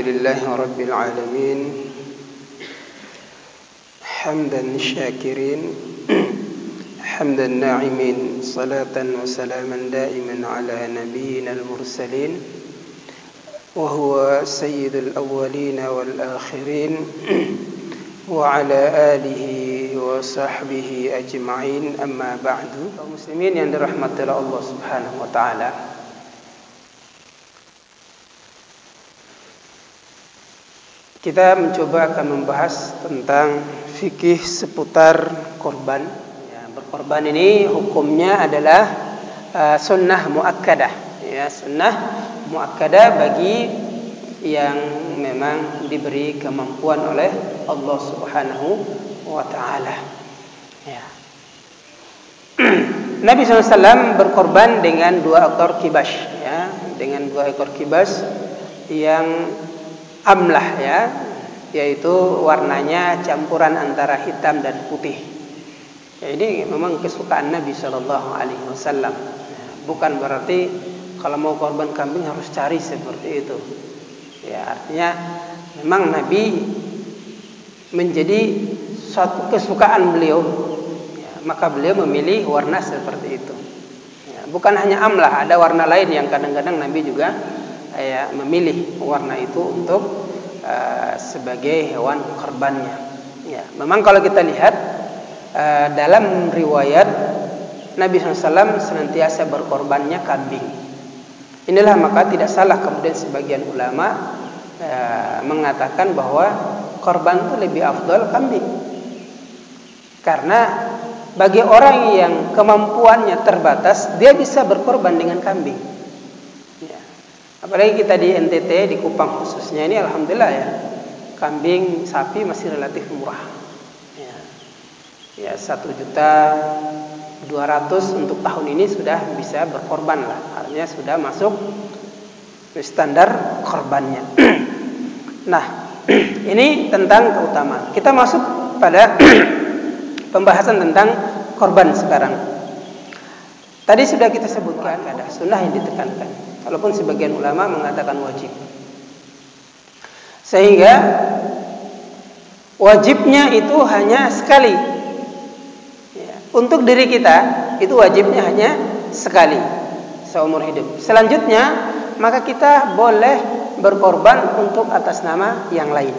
Alhamdulillahi Rabbil Alamin Hamdan syakirin Hamdan na'imin Salatan wa salaman daiman ala nabiyyina al-mursalin Wa huwa sayyidul awwalina wal akhirin Wa ala alihi wa sahbihi ajma'in Amma ba'du Kaum muslimin yang dirahmati Allah subhanahu wa ta'ala, kita mencoba akan membahas tentang fikih seputar korban. Ya, berkorban ini hukumnya adalah sunnah muakkadah. Ya, sunnah muakkadah bagi yang memang diberi kemampuan oleh Allah Subhanahu wa Ta'ala. Ya. Nabi SAW berkorban dengan 2 ekor kibas. Ya, dengan 2 ekor kibas yang amlah, ya, yaitu warnanya campuran antara hitam dan putih. Ya, ini memang kesukaan Nabi Shallallahu Alaihi Wasallam. Bukan berarti kalau mau korban kambing harus cari seperti itu. Ya, artinya memang Nabi menjadi suatu kesukaan beliau. Ya, maka beliau memilih warna seperti itu. Ya, bukan hanya amlah, ada warna lain yang kadang-kadang Nabi juga memilih warna itu untuk sebagai hewan korbannya. Ya, memang kalau kita lihat dalam riwayat Nabi SAW senantiasa berkorbannya kambing. Inilah maka tidak salah kemudian sebagian ulama mengatakan bahwa korban itu lebih afdal kambing, karena bagi orang yang kemampuannya terbatas dia bisa berkorban dengan kambing. Apalagi kita di NTT, di Kupang khususnya ini, alhamdulillah ya, kambing, sapi masih relatif murah. Ya, 1.200.000 untuk tahun ini sudah bisa berkorban lah, artinya sudah masuk standar korbannya. Nah, ini tentang keutamaan. Kita masuk pada pembahasan tentang korban sekarang. Tadi sudah kita sebutkan ada sunnah yang ditekankan. Walaupun sebagian ulama mengatakan wajib. Sehingga wajibnya itu hanya sekali. Ya, untuk diri kita itu wajibnya hanya sekali seumur hidup. Selanjutnya maka kita boleh berkorban untuk atas nama yang lain.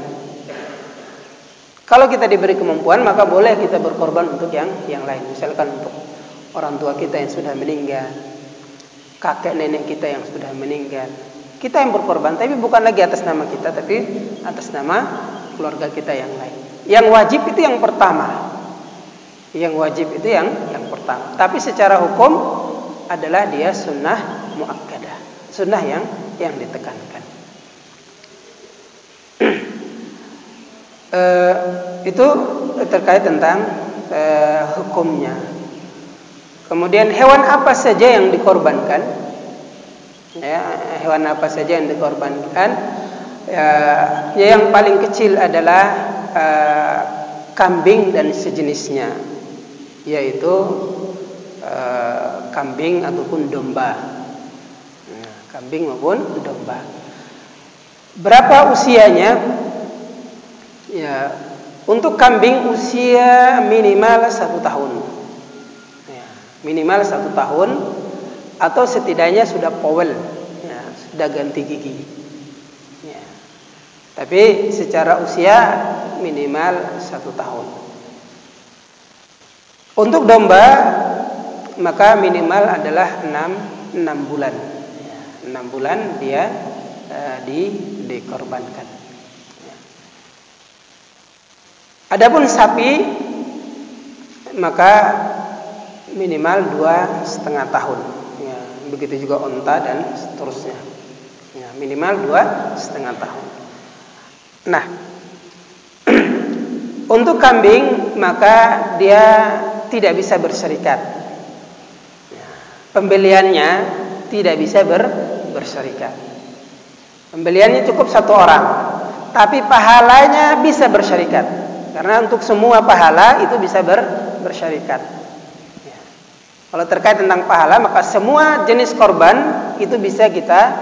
Kalau kita diberi kemampuan maka boleh kita berkorban untuk yang lain. Misalkan untuk orang tua kita yang sudah meninggal, kakek nenek kita yang sudah meninggal, kita yang berkorban, tapi bukan lagi atas nama kita, tapi atas nama keluarga kita yang lain. Yang wajib itu yang pertama. Yang wajib itu yang pertama. Tapi secara hukum adalah dia sunnah muakkadah, sunnah yang ditekankan. Itu terkait tentang hukumnya. Kemudian hewan apa saja yang dikorbankan? Ya, hewan apa saja yang dikorbankan? Yang paling kecil adalah kambing dan sejenisnya, yaitu kambing ataupun domba. Nah, kambing maupun domba. Berapa usianya? Ya, untuk kambing usia minimal 1 tahun. Minimal 1 tahun atau setidaknya sudah powel, ya, sudah ganti gigi. Ya. Tapi secara usia minimal 1 tahun. Untuk domba maka minimal adalah 6 bulan. Ya, 6 bulan dia dikorbankan. Ya. Adapun sapi maka minimal 2,5 tahun. Ya, begitu juga onta dan seterusnya. Ya, minimal 2,5 tahun. Nah, untuk kambing maka dia tidak bisa berserikat. Ya, pembeliannya tidak bisa berserikat. Pembeliannya cukup 1 orang, tapi pahalanya bisa berserikat. Karena untuk semua pahala itu bisa berserikat. Kalau terkait tentang pahala maka semua jenis korban itu bisa kita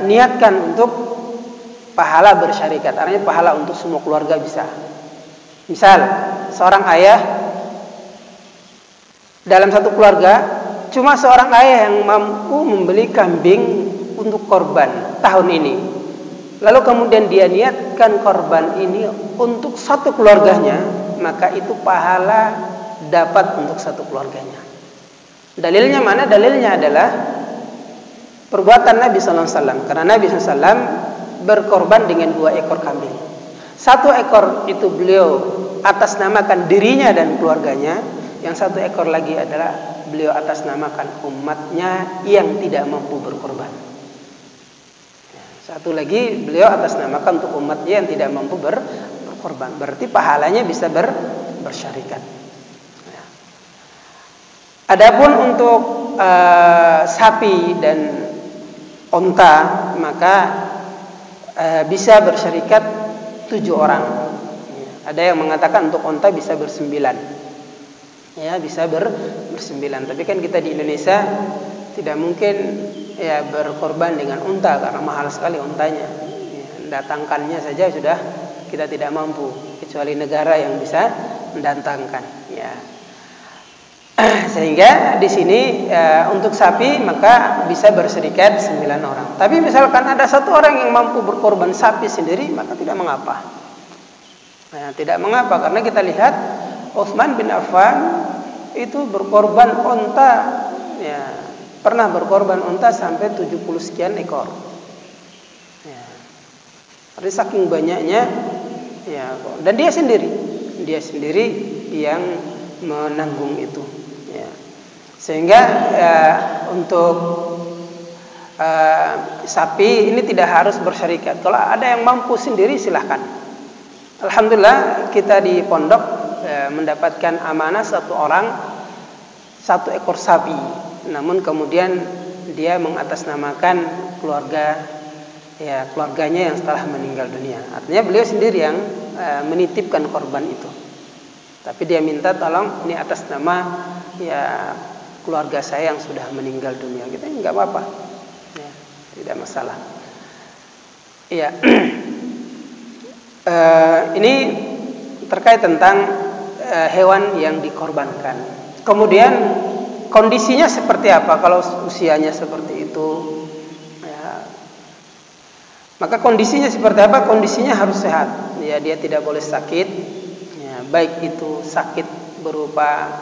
niatkan untuk pahala bersyarikat, artinya pahala untuk semua keluarga bisa. Misal seorang ayah dalam satu keluarga, cuma seorang ayah yang mampu membeli kambing untuk korban tahun ini. Lalu kemudian dia niatkan korban ini untuk satu keluarganya, maka itu pahala dapat untuk satu keluarganya. Dalilnya mana? Dalilnya adalah perbuatan Nabi SAW. Karena Nabi SAW berkorban dengan 2 ekor kambing. 1 ekor itu beliau atas namakan dirinya dan keluarganya. Yang 1 ekor lagi adalah beliau atas namakan umatnya yang tidak mampu berkorban. 1 lagi beliau atas namakan untuk umatnya yang tidak mampu berkorban. Berarti pahalanya bisa bersyarikat. Adapun untuk sapi dan onta, maka bisa bersyarikat 7 orang. Ada yang mengatakan untuk onta bisa ber9. Ya, bisa ber9. Tapi kan kita di Indonesia tidak mungkin ya berkorban dengan unta karena mahal sekali untanya. Ya, datangkannya saja sudah kita tidak mampu, kecuali negara yang bisa mendatangkan. Ya. Sehingga di sini untuk sapi maka bisa berserikat 9 orang. Tapi misalkan ada 1 orang yang mampu berkorban sapi sendiri, maka tidak mengapa. Nah, tidak mengapa karena kita lihat Utsman bin Affan itu berkorban unta, ya, pernah berkorban unta sampai 70 sekian ekor. Ya. Jadi saking banyaknya, ya, dan dia sendiri yang menanggung itu. Ya. Sehingga untuk sapi ini tidak harus bersyarikat. Kalau ada yang mampu sendiri silahkan. Alhamdulillah kita di pondok mendapatkan amanah 1 orang 1 ekor sapi. Namun kemudian dia mengatasnamakan keluarganya yang setelah meninggal dunia. Artinya beliau sendiri yang menitipkan korban itu. Tapi dia minta tolong ini atas nama ya keluarga saya yang sudah meninggal dunia. Kita nggak apa-apa, ya, tidak masalah. Ya, ini terkait tentang hewan yang dikorbankan. Kemudian kondisinya seperti apa? Kalau usianya seperti itu, ya, maka kondisinya seperti apa? Kondisinya harus sehat. Ya, dia tidak boleh sakit. Ya, baik itu sakit berupa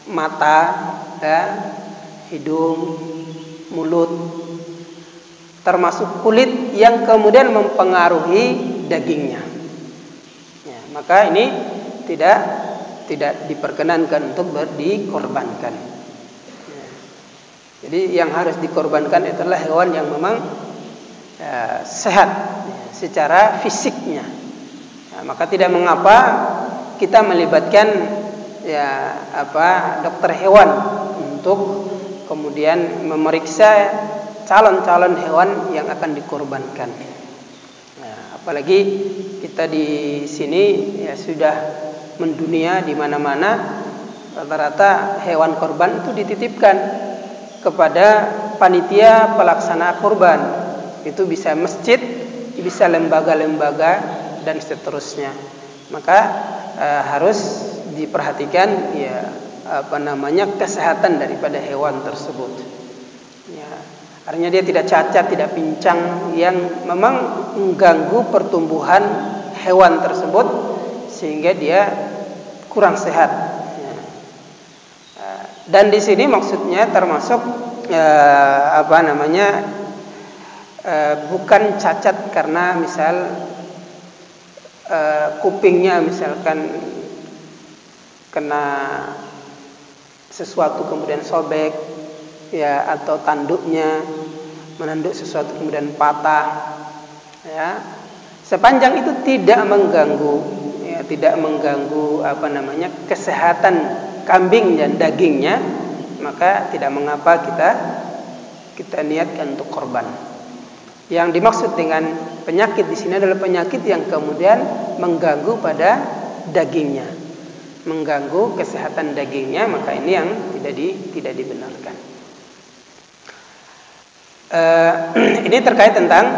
mata, ya, hidung, mulut, termasuk kulit yang kemudian mempengaruhi dagingnya. Ya, maka ini tidak diperkenankan untuk dikorbankan. Ya. Jadi yang harus dikorbankan adalah hewan yang memang sehat ya, secara fisiknya. Ya, maka tidak mengapa kita melibatkan dokter hewan untuk kemudian memeriksa calon-calon hewan yang akan dikorbankan. Nah, apalagi kita di sini ya sudah mendunia di mana-mana, rata-rata hewan korban itu dititipkan kepada panitia pelaksana kurban. Itu bisa masjid, bisa lembaga-lembaga dan seterusnya. Maka harus diperhatikan kesehatan daripada hewan tersebut. Ya, artinya dia tidak cacat, tidak pincang yang memang mengganggu pertumbuhan hewan tersebut sehingga dia kurang sehat. Ya. Dan di sini maksudnya termasuk bukan cacat karena misal kupingnya misalkan kena sesuatu kemudian sobek, ya, atau tanduknya menanduk sesuatu kemudian patah, ya, sepanjang itu tidak mengganggu kesehatan kambing dan dagingnya, maka tidak mengapa kita niatkan untuk korban. Yang dimaksud dengan penyakit di sini adalah penyakit yang kemudian mengganggu pada dagingnya, mengganggu kesehatan dagingnya, maka ini yang tidak dibenarkan. Ini terkait tentang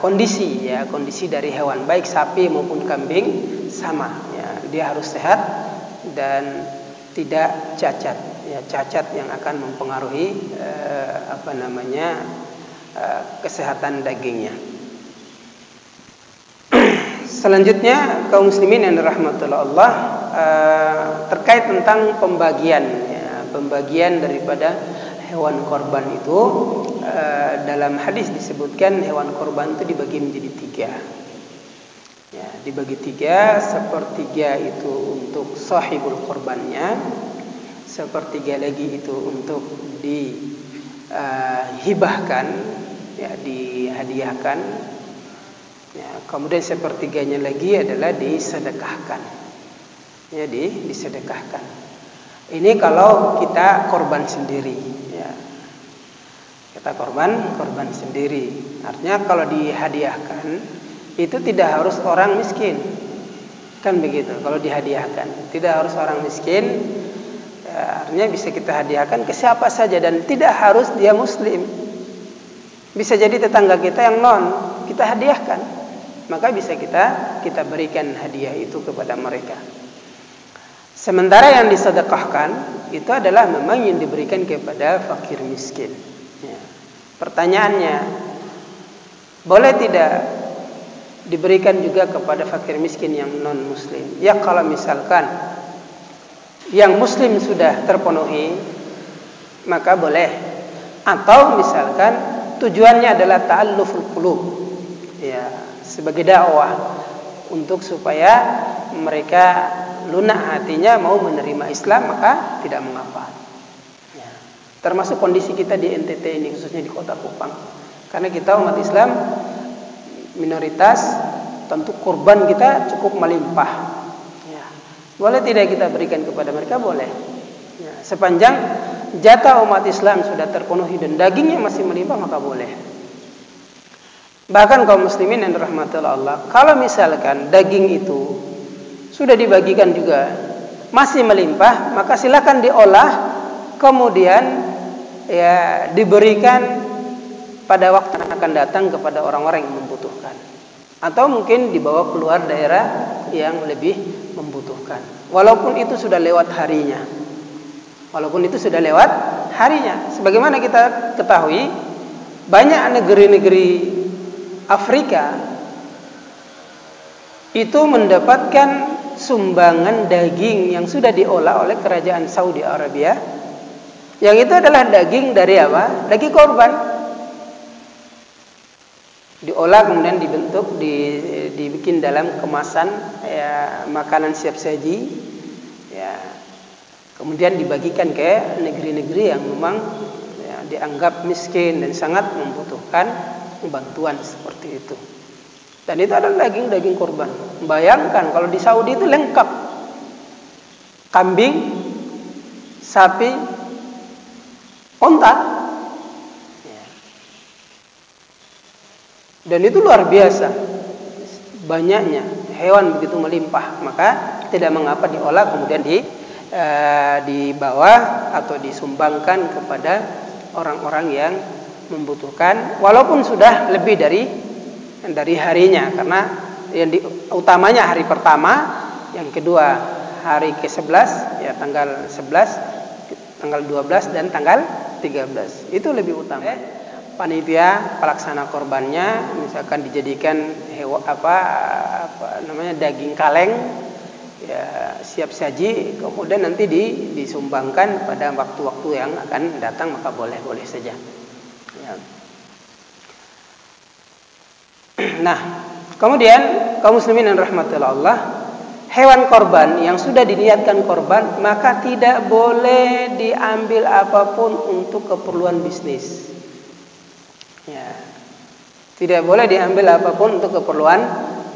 kondisi dari hewan, baik sapi maupun kambing sama ya, dia harus sehat dan tidak cacat ya, cacat yang akan mempengaruhi kesehatan dagingnya. Selanjutnya kaum muslimin yang dirahmati Allah, terkait tentang pembagian daripada hewan korban itu, dalam hadis disebutkan hewan korban itu dibagi menjadi 3. Ya, dibagi 3, sepertiga itu untuk sahibul korbannya, sepertiga lagi itu untuk dihibahkan, ya, dihadiahkan, ya, kemudian sepertiganya lagi adalah disedekahkan, ya, disedekahkan. Ini kalau kita korban sendiri, ya. Kita korban sendiri. Artinya kalau dihadiahkan itu tidak harus orang miskin, kan begitu. Kalau dihadiahkan tidak harus orang miskin, ya, artinya bisa kita hadiahkan ke siapa saja dan tidak harus dia muslim. Bisa jadi tetangga kita yang non, kita hadiahkan, maka bisa kita berikan hadiah itu kepada mereka. Sementara yang disedekahkan itu adalah memang yang diberikan kepada fakir miskin. Ya. Pertanyaannya, boleh tidak diberikan juga kepada fakir miskin yang non muslim? Ya, kalau misalkan yang muslim sudah terpenuhi maka boleh. Atau misalkan tujuannya adalah ta'alluful qulub, ya, sebagai dakwah untuk supaya mereka lunak hatinya mau menerima Islam, maka tidak mengapa. Ya. Termasuk kondisi kita di NTT ini, khususnya di Kota Kupang. Karena kita umat Islam minoritas, tentu kurban kita cukup melimpah. Ya. Boleh tidak kita berikan kepada mereka? Boleh. Ya. Sepanjang jatah umat Islam sudah terpenuhi dan dagingnya masih melimpah, maka boleh. Bahkan kaum muslimin yang dirahmati Allah, kalau misalkan daging itu sudah dibagikan juga masih melimpah, maka silakan diolah, kemudian ya diberikan pada waktu yang akan datang kepada orang-orang yang membutuhkan, atau mungkin dibawa keluar daerah yang lebih membutuhkan, walaupun itu sudah lewat harinya. Sebagaimana kita ketahui, banyak negeri-negeri Afrika itu mendapatkan sumbangan daging yang sudah diolah oleh kerajaan Saudi Arabia, yang itu adalah daging dari apa? Daging korban. Diolah kemudian dibentuk, dibikin dalam kemasan, ya, makanan siap saji, ya, kemudian dibagikan ke negeri-negeri yang memang, ya, dianggap miskin dan sangat membutuhkan bantuan seperti itu. Dan itu adalah daging korban. Bayangkan kalau di Saudi itu lengkap, kambing, sapi, unta, ya. Dan itu luar biasa banyaknya, hewan begitu melimpah, maka tidak mengapa diolah kemudian dibawa atau disumbangkan kepada orang-orang yang membutuhkan, walaupun sudah lebih dari harinya, karena yang utamanya hari pertama, yang kedua hari ke-11, ya, tanggal 11, tanggal 12 dan tanggal 13. Itu lebih utama. Panitia pelaksana korbannya misalkan dijadikan daging kaleng, ya, siap saji, kemudian nanti disumbangkan pada waktu-waktu yang akan datang, maka boleh saja. Ya. Nah, kemudian kaum muslimin yang rahmatullah Allah, hewan korban yang sudah diniatkan korban, maka tidak boleh diambil apapun untuk keperluan bisnis. Ya. Tidak boleh diambil apapun untuk keperluan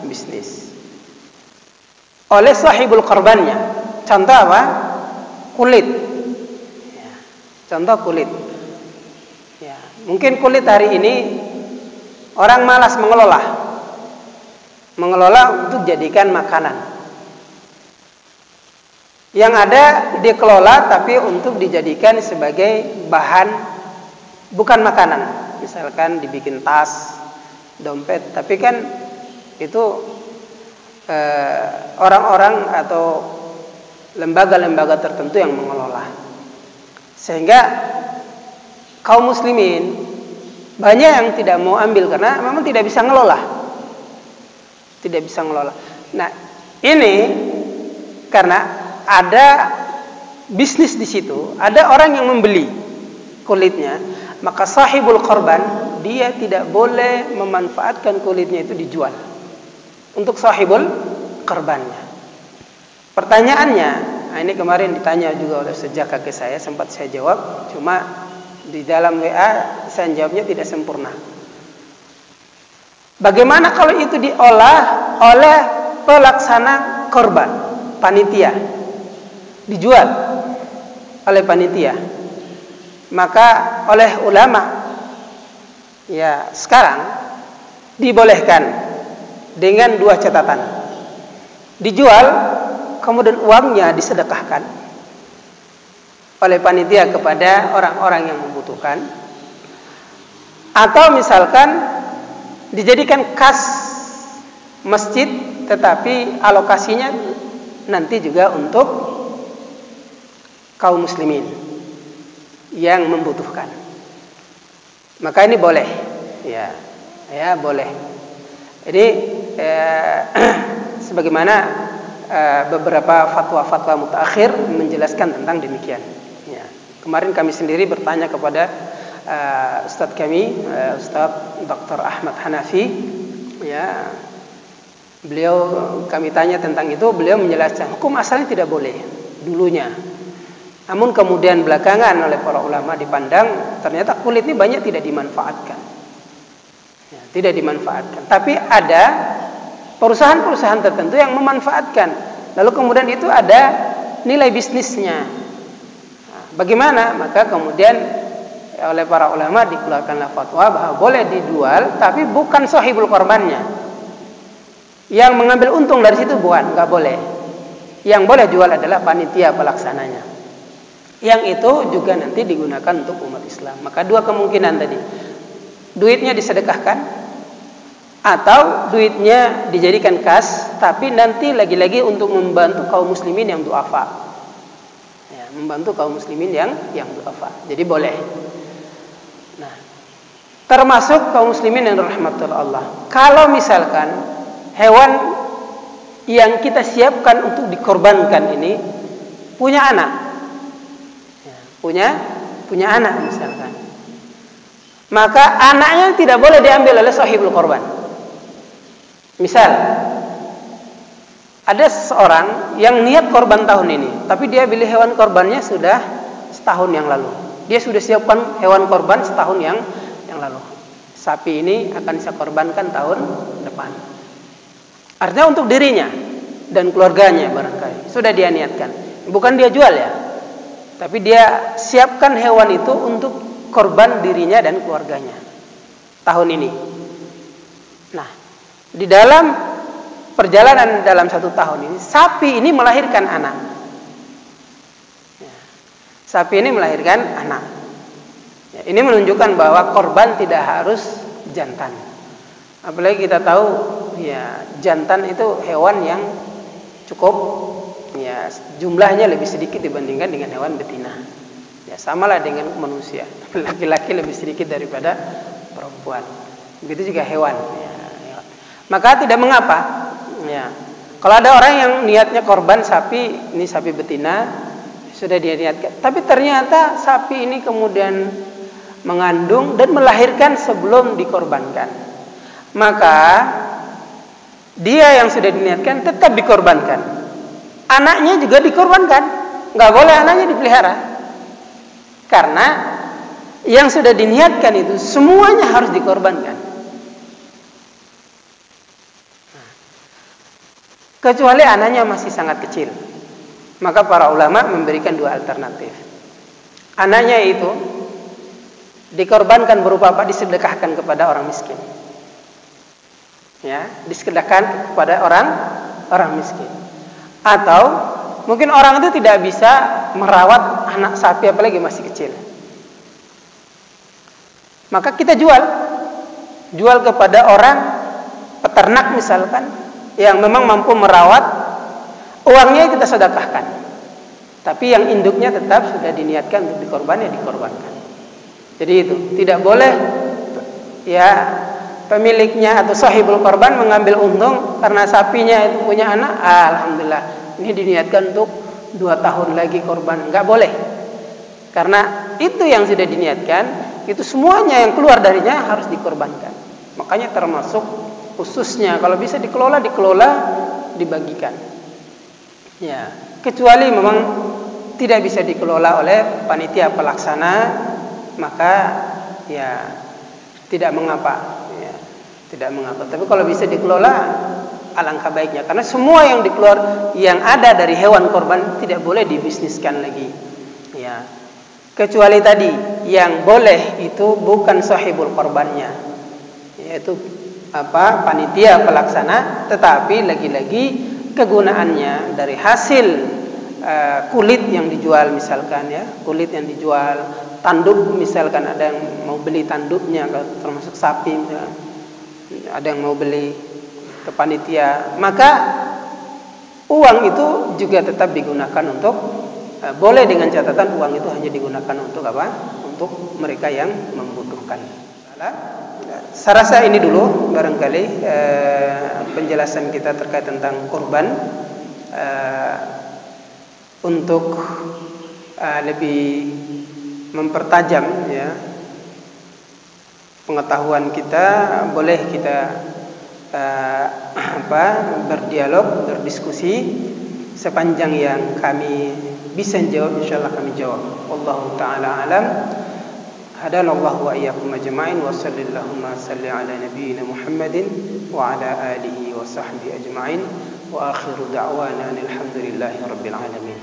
bisnis oleh sahibul korbannya. Contoh apa? Kulit. Ya. Contoh kulit. Ya. Mungkin kulit hari ini orang malas mengelola untuk jadikan makanan. Yang ada dikelola tapi untuk dijadikan sebagai bahan, bukan makanan. misalkan dibikin tas, dompet, tapi kan itu orang-orang atau lembaga-lembaga tertentu yang mengelola. Sehingga kaum muslimin banyak yang tidak mau ambil karena memang tidak bisa ngelola. Tidak bisa ngelola. Nah, ini karena ada bisnis di situ, ada orang yang membeli kulitnya, maka sahibul korban dia tidak boleh memanfaatkan kulitnya itu dijual untuk sahibul korbannya. Pertanyaannya, nah ini kemarin ditanya juga oleh sejak kakek saya, sempat saya jawab, cuma di dalam WA saya jawabnya tidak sempurna. Bagaimana kalau itu diolah oleh pelaksana korban, panitia, dijual oleh panitia? Maka oleh ulama ya sekarang dibolehkan dengan dua catatan. Dijual, kemudian uangnya disedekahkan oleh panitia kepada orang-orang yang membutuhkan, atau misalkan dijadikan kas masjid tetapi alokasinya nanti juga untuk kaum muslimin yang membutuhkan. Maka ini boleh, ya boleh. Jadi sebagaimana beberapa fatwa-fatwa mutaakhir menjelaskan tentang demikian. Ya. Kemarin kami sendiri bertanya kepada Ustadz kami, Ustadz Dr. Ahmad Hanafi, ya, beliau kami tanya tentang itu, beliau menjelaskan hukum asalnya tidak boleh dulunya. Namun kemudian belakangan oleh para ulama dipandang ternyata kulit ini banyak tidak dimanfaatkan. Ya, tidak dimanfaatkan. Tapi ada perusahaan-perusahaan tertentu yang memanfaatkan. Lalu kemudian itu ada nilai bisnisnya. Nah, bagaimana? Maka kemudian oleh para ulama dikeluarkanlah fatwa bahwa boleh dijual, tapi bukan sahibul korbannya. Yang mengambil untung dari situ bukan, nggak boleh. Yang boleh jual adalah panitia pelaksananya. Yang itu juga nanti digunakan untuk umat Islam. Maka dua kemungkinan tadi. Duitnya disedekahkan atau duitnya dijadikan kas, tapi nanti lagi-lagi untuk membantu kaum muslimin yang du'afa. Ya, membantu kaum muslimin yang du'afa. Jadi boleh. Nah, termasuk kaum muslimin yang dirahmatullah Allah. Kalau misalkan hewan yang kita siapkan untuk dikorbankan ini punya anak, punya anak misalkan, maka anaknya tidak boleh diambil oleh sahibul korban. Misal ada seorang yang niat korban tahun ini, tapi dia beli hewan korbannya sudah setahun yang lalu. Dia sudah siapkan hewan korban setahun yang lalu. Sapi ini akan saya korbankan tahun depan. Artinya untuk dirinya dan keluarganya barangkali sudah dia niatkan. Bukan dia jual ya, tapi dia siapkan hewan itu untuk korban dirinya dan keluarganya tahun ini. Nah, di dalam perjalanan dalam 1 tahun ini, sapi ini melahirkan anak. Sapi ini melahirkan anak. Ini menunjukkan bahwa korban tidak harus jantan. Apalagi kita tahu, ya jantan itu hewan yang cukup, ya jumlahnya lebih sedikit dibandingkan dengan hewan betina. Ya samalah dengan manusia, laki-laki lebih sedikit daripada perempuan. Begitu juga hewan. Ya. Maka tidak mengapa. Ya. Kalau ada orang yang niatnya korban sapi, ini sapi betina, sudah dia niatkan. Tapi ternyata sapi ini kemudian mengandung dan melahirkan sebelum dikorbankan. Maka dia yang sudah diniatkan tetap dikorbankan. Anaknya juga dikorbankan. Nggak boleh anaknya dipelihara. Karena yang sudah diniatkan itu semuanya harus dikorbankan. Kecuali anaknya masih sangat kecil. Maka para ulama memberikan 2 alternatif. Anaknya itu dikorbankan berupa apa? Disedekahkan kepada orang miskin. Ya, disedekahkan kepada orang miskin. Atau mungkin orang itu tidak bisa merawat anak sapi apalagi masih kecil. maka kita jual kepada orang peternak misalkan yang memang mampu merawat, uangnya kita sedekahkan. Tapi yang induknya tetap sudah diniatkan untuk dikorban, ya dikorbankan. Jadi itu tidak boleh ya pemiliknya atau sahibul korban mengambil untung karena sapinya itu punya anak. Alhamdulillah, ini diniatkan untuk 2 tahun lagi korban. Enggak boleh. Karena itu yang sudah diniatkan, itu semuanya yang keluar darinya harus dikorbankan. Makanya termasuk khususnya kalau bisa dikelola, dibagikan. Ya, kecuali memang tidak bisa dikelola oleh panitia pelaksana, maka ya tidak mengapa, ya, tidak mengapa. Tapi kalau bisa dikelola, alangkah baiknya. Karena semua yang dikeluar yang ada dari hewan korban tidak boleh dibisniskan lagi. Ya, kecuali tadi yang boleh itu bukan sahibul korbannya, yaitu panitia pelaksana, tetapi lagi-lagi kegunaannya dari hasil kulit yang dijual misalkan, ya, kulit yang dijual, tanduk misalkan ada yang mau beli tanduknya, termasuk sapi misalkan, ada yang mau beli ke panitia, maka uang itu juga tetap digunakan untuk boleh dengan catatan uang itu hanya digunakan untuk apa? Untuk mereka yang membutuhkan. Saya rasa ini dulu barangkali penjelasan kita terkait tentang kurban, untuk lebih mempertajam ya pengetahuan kita, boleh kita berdialog, berdiskusi sepanjang yang kami bisa jawab, insyaallah kami jawab. Wallahu taala alam. Hadanallahu wa iyyakum ajma'in wa sallallahu salli ala nabiyyina Muhammadin wa ala alihi wa sahbihi ajma'in wa akhiru da'wana alhamdulillahi rabbil alamin.